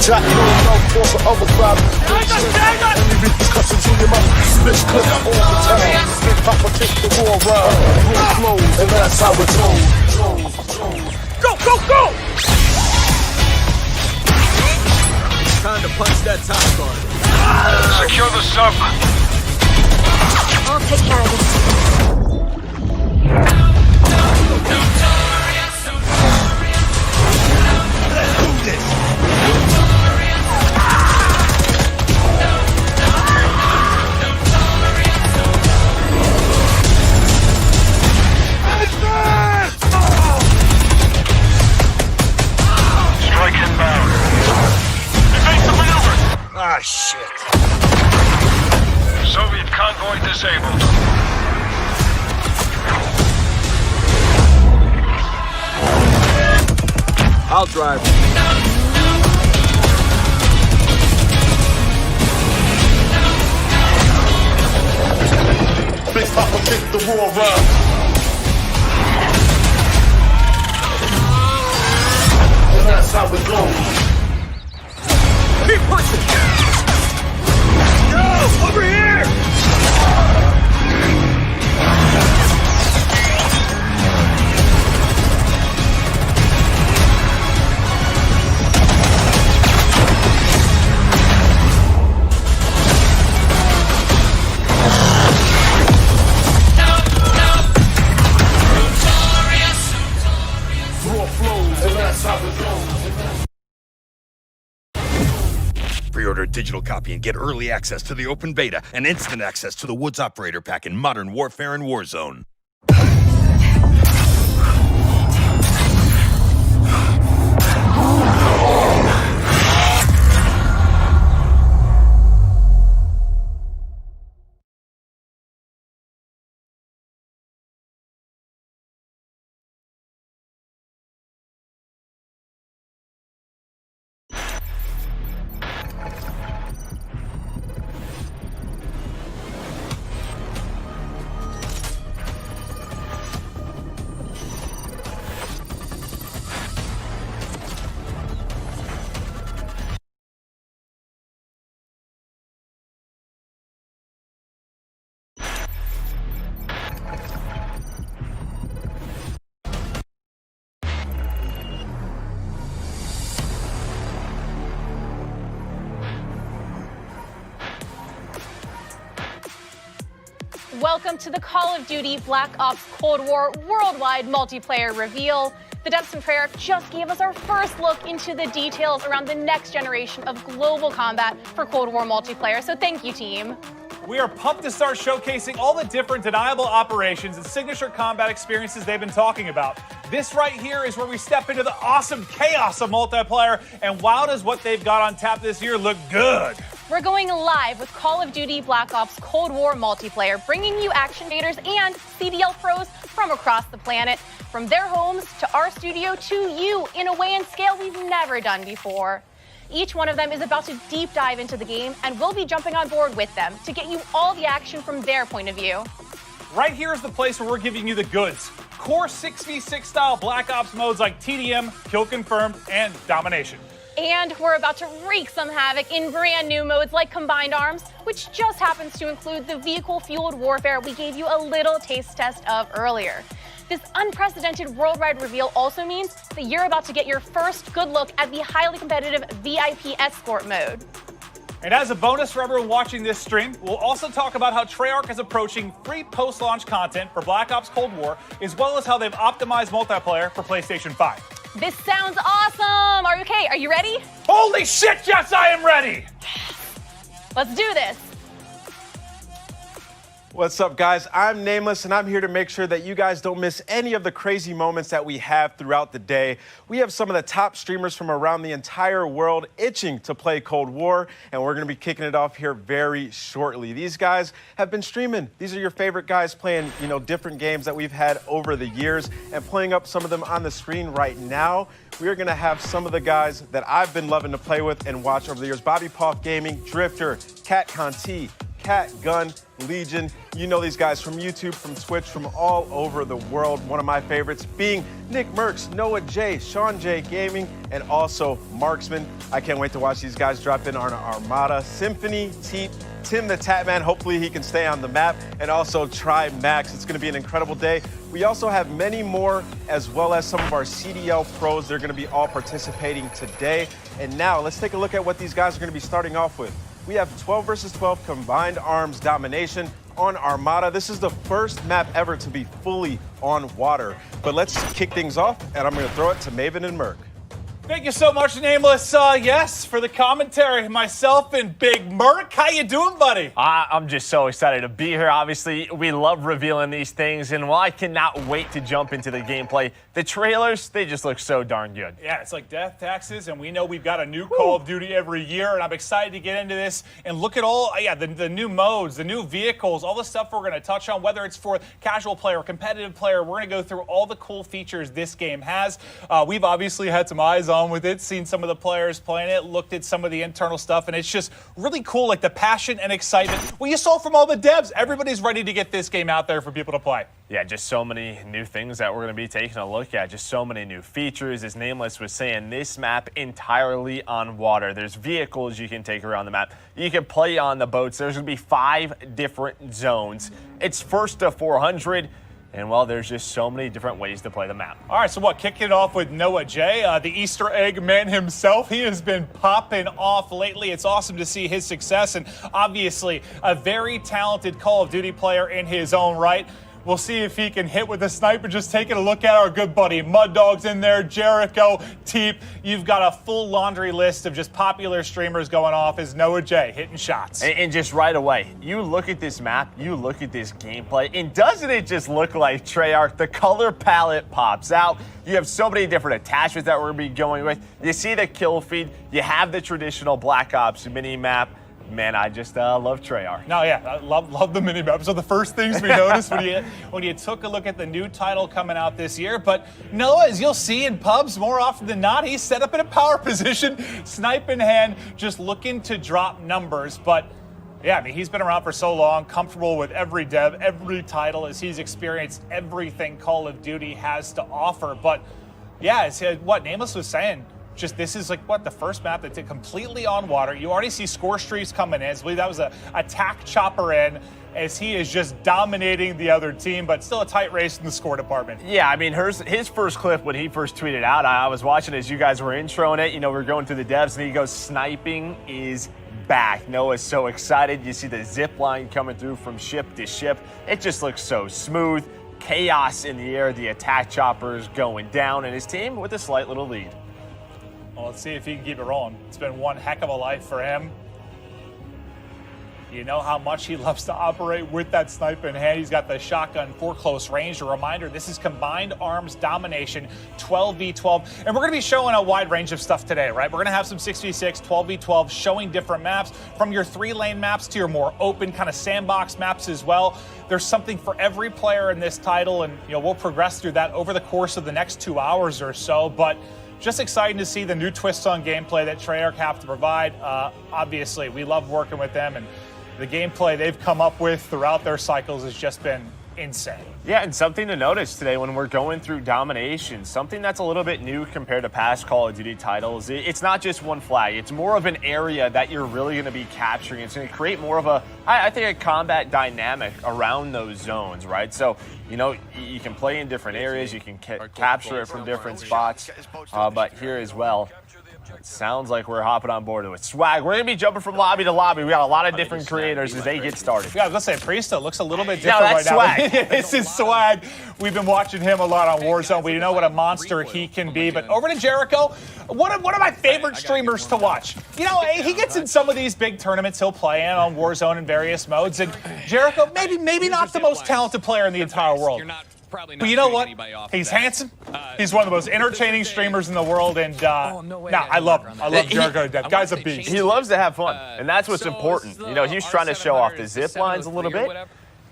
G: Jack Hill, love for the other crowd. Any repercussions in your mouth. Split clip all the time. Big Papa kick the war around. Room flows, and that's how it's goes.
U: Go, go, go!
V: Time to punch that top guard.
U: Secure the sub.
W: I'll take care of this.
U: Let's do this. Strike inbound. Evasive maneuver.
V: Ah, shit.
U: Soviet convoy disabled.
V: I'll drive.
G: Big Papa kick the war around. And that's how it goes.
V: Keep pushing!
U: Yo, over here!
G: Raw flows, and that's how it goes.
I: Pre-order a digital copy and get early access to the open beta and instant access to the Woods Operator Pack in Modern Warfare and Warzone.
X: Welcome to the Call of Duty Black Ops Cold War worldwide multiplayer reveal. The Depths and Prayer just gave us our first look into the details around the next generation of global combat for Cold War multiplayer, so thank you, team.
Y: We are pumped to start showcasing all the different deniable operations and signature combat experiences they've been talking about. This right here is where we step into the awesome chaos of multiplayer, and wow, does what they've got on tap this year look good.
X: We're going live with Call of Duty Black Ops Cold War multiplayer, bringing you action fighters and CDL pros from across the planet, from their homes to our studio to you, in a way and scale we've never done before. Each one of them is about to deep dive into the game, and we'll be jumping on board with them to get you all the action from their point of view.
Y: Right here is the place where we're giving you the goods. Core 6v6 style Black Ops modes like TDM, Kill Confirmed, and Domination.
X: And we're about to wreak some havoc in brand new modes like Combined Arms, which just happens to include the vehicle-fueled warfare we gave you a little taste test of earlier. This unprecedented worldwide reveal also means that you're about to get your first good look at the highly competitive VIP Escort mode.
Y: And as a bonus for everyone watching this stream, we'll also talk about how Treyarch is approaching free post-launch content for Black Ops Cold War, as well as how they've optimized multiplayer for PlayStation 5.
X: This sounds awesome! Are you okay? Are you ready?
Y: Holy shit, yes, I am ready!
X: Let's do this!
Z: What's up, guys? I'm Nameless, and I'm here to make sure that you guys don't miss any of the crazy moments that we have throughout the day. We have some of the top streamers from around the entire world itching to play Cold War, and we're going to be kicking it off here very shortly. These guys have been streaming. These are your favorite guys playing, different games that we've had over the years, and playing up some of them on the screen right now. We are going to have some of the guys that I've been loving to play with and watch over the years. Bobby Poff Gaming, Drifter, Cat Conti, Cat, Gun, Legion. You know these guys from YouTube, from Twitch, from all over the world. One of my favorites being Nick Merckx, Noah J, Sean J Gaming, and also Marksman. I can't wait to watch these guys drop in on Armada, Symphony, Teep, Tim the Tatman. Hopefully he can stay on the map, and also Try Max. It's going to be an incredible day. We also have many more, as well as some of our CDL pros. They're going to be all participating today. And now let's take a look at what these guys are going to be starting off with. We have 12 versus 12 combined arms domination on Armada. This is the first map ever to be fully on water. But let's kick things off, and I'm going to throw it to Maven and Merc.
Y: Thank you so much, Nameless. Yes, for the commentary, myself and Big Merc. How you doing, buddy?
A: I'm just so excited to be here. Obviously, we love revealing these things, and while I cannot wait to jump into the gameplay, the trailers, they just look so darn good.
Y: Yeah, it's like death taxes, and we know we've got a new Call of Duty every year, and I'm excited to get into this and look at all, the new modes, the new vehicles, all the stuff we're going to touch on, whether it's for casual player, competitive player. We're going to go through all the cool features this game has. We've obviously had some eyes on with it, seen some of the players playing it, looked at some of the internal stuff, and it's just really cool, like the passion and excitement. Well, you saw from all the devs, everybody's ready to get this game out there for people to play.
A: Yeah, just so many new things that we're going to be taking a look at, just so many new features. As Nameless was saying, this map entirely on water. There's vehicles you can take around the map. You can play on the boats. There's going to be 5 different zones. It's first to 400. And, well, there's just so many different ways to play the map.
Y: All right, so what, kicking it off with Noah J, the Easter egg man himself. He has been popping off lately. It's awesome to see his success, and obviously a very talented Call of Duty player in his own right. We'll see if he can hit with the sniper. Just taking a look at our good buddy Mud Dog's in there, Jericho, Teep. You've got a full laundry list of just popular streamers going off as Noah J hitting shots.
A: And just right away, you look at this map, you look at this gameplay, and doesn't it just look like Treyarch? The color palette pops out. You have so many different attachments that we're going to be going with. You see the kill feed. You have the traditional Black Ops mini map. Man, I just love Treyarch.
Y: No, yeah, I love the mini-map. So the first things we noticed when you took a look at the new title coming out this year. But Noah, as you'll see in pubs more often than not, he's set up in a power position, snipe in hand, just looking to drop numbers. But yeah, I mean, he's been around for so long, comfortable with every dev, every title, as he's experienced everything Call of Duty has to offer. But yeah, it's what Nameless was saying. Just this is like what the first map that's completely on water. You already see score streaks coming in. I believe that was a attack chopper in as he is just dominating the other team, but still a tight race in the score department.
A: Yeah, I mean, his first clip when he first tweeted out, I was watching as you guys were introing it. You know, we're going through the devs, and he goes, "Sniping is back." Noah's so excited. You see the zip line coming through from ship to ship. It just looks so smooth. Chaos in the air. The attack choppers going down, and his team with a slight little lead.
Y: Well, let's see if he can keep it rolling. It's been one heck of a life for him. You know how much he loves to operate with that sniper in hand. He's got the shotgun for close range. A reminder, this is combined arms domination, 12v12. And we're going to be showing a wide range of stuff today, right? We're going to have some 6v6, 12v12, showing different maps, from your 3-lane maps to your more open kind of sandbox maps as well. There's something for every player in this title, and we'll progress through that over the course of the next 2 hours or so. But just exciting to see the new twists on gameplay that Treyarch have to provide. Obviously, we love working with them, and the gameplay they've come up with throughout their cycles has just been insane.
A: Yeah, and something to notice today when we're going through domination, something that's a little bit new compared to past Call of Duty titles. It's not just one flag. It's more of an area that you're really going to be capturing. It's going to create more of I think, a combat dynamic around those zones, right? So, you can play in different areas. You can capture it from different spots. But here as well, it sounds like we're hopping on board with Swag. We're going to be jumping from lobby to lobby. We got a lot of different creators as they get started.
Y: Yeah, I was going to say, Priesta looks a little bit different right
A: Swag.
Y: now. This is Swag. We've been watching him a lot on Warzone. We know what a monster he can be. But over to Jericho, one of my favorite streamers to watch. He gets in some of these big tournaments he'll play in on Warzone in various modes. And Jericho, maybe not the most talented player in the entire world. But you know what? He's handsome. He's one of the most entertaining streamers in the world, and I love him. I love Jericho. That guy's a beast.
A: He loves to have fun, and that's what's important. He's trying to show off the zip lines a little bit.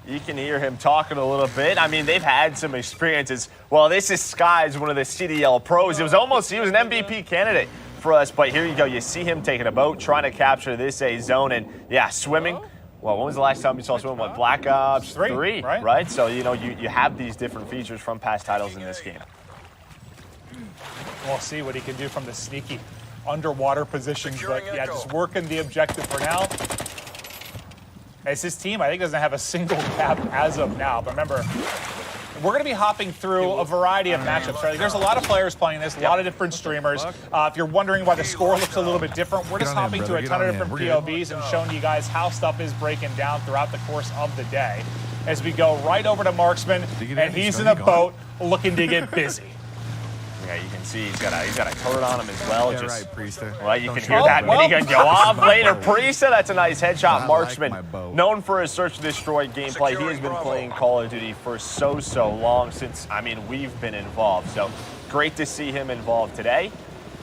A: You can hear him talking a little bit. I mean, they've had some experiences. Well, this is Sky's one of the CDL pros. He was an MVP candidate for us, but here you go. You see him taking a boat, trying to capture this A zone, and yeah, swimming. Well, when was the last time you saw someone with Black Ops 3,
Y: right?
A: So, you know, you have these different features from past titles in this game.
Y: We'll see what he can do from the sneaky underwater positions, but yeah, just working the objective for now. As his team, I think, doesn't have a single cap as of now. But remember, we're going to be hopping through a variety of matchups, right? There's a lot of players playing this, a lot of different streamers. If you're wondering why the score looks a little bit different, we're just hopping through a ton of different POVs and showing you guys how stuff is breaking down throughout the course of the day. As we go right over to Marksman, and he's in a boat looking to get busy.
A: Yeah, you can see he's got a turret on him as well.
B: Yeah,
A: just,
B: right, Priesta.
A: Well, you can hear that minigun go off later. Priesta, that's a nice headshot. Marksman, known for his search and destroy gameplay. He has been playing Call of Duty for so long since, I mean, we've been involved. So great to see him involved today.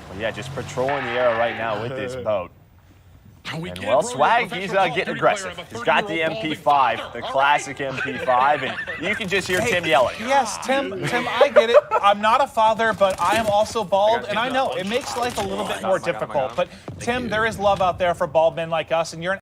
A: Well, yeah, just patrolling the area right now with this boat. And well, Swag, he's getting aggressive. He's got the MP5, the classic MP5, and you can just hear Tim yelling.
Y: Yes, Tim, I get it. I'm not a father, but I am also bald, and I know it makes life a little bit more difficult. But Tim, there is love out there for bald men like us, and you're an